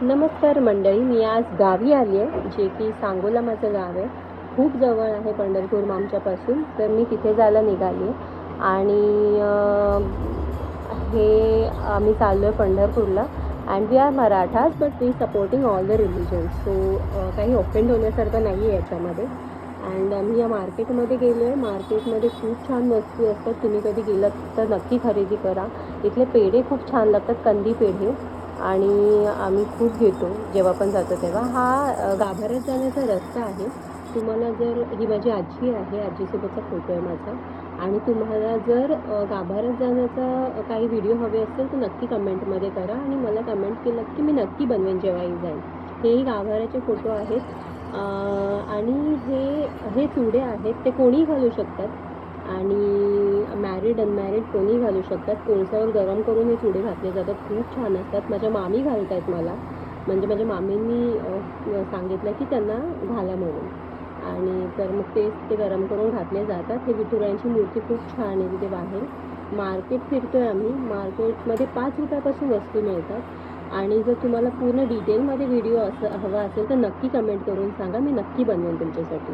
नमस्कार मंडळी, मी आज गावी आली आहे, जे की सांगोला माझं गाव आहे. खूप जवळ आहे पंढरपूर आमच्यापासून. तर मी तिथे जायला निघाली आणि हे आम्ही चाललो आहे पंढरपूरला. And we are Marathas but we supporting all the religions. So काही ऑफेंड होण्यासारखं नाही आहे याच्यामध्ये. अँड आम्ही या मार्केटमध्ये गेलो आहे. मार्केटमध्ये खूप छान वस्तू असतात. तुम्ही कधी गेलात तर नक्की खरेदी करा. इथले पेढे खूप छान लागतात, कंदी पेढे, आणि आम्ही खूप घेतो जेव्हा पण जातो तेव्हा. हा गाभाऱ्यात जाण्याचा रस्ता आहे. तुम्हाला जर, ही माझी आजी आहे, आजीसोबतचा फोटो आहे माझा. आणि तुम्हाला जर गाभाऱ्यात जाण्याचा काही व्हिडिओ हवे असेल तर नक्की कमेंटमध्ये करा आणि मला कमेंट केलं की मी नक्की बनवेन जेव्हाही जाईन. हेही गाभाऱ्याचे फोटो आहेत. आणि हे चुडे आहेत, ते कोणीही घालू शकतात आणि मॅरिड अनमॅरिड कोणी घालू शकतात. कोळशावर गरम करून हे चुडे घातले जातात. खूप छान असतात. माझ्या मामी घालत आहेत मला, म्हणजे माझ्या मामींनी सांगितलं की त्यांना घाला म्हणून. आणि तर मग ते गरम करून घातले जातात. हे विठुरायांची मूर्ती खूप छान आहे तिथे बाहेर. मार्केट फिरतोय आम्ही. मार्केटमध्ये 5 रुपयापासून वस्तू मिळतात. आणि जर तुम्हाला पूर्ण डिटेलमध्ये व्हिडिओ हवा असेल तर नक्की कमेंट करून सांगा, मी नक्की बनवेन तुमच्यासाठी.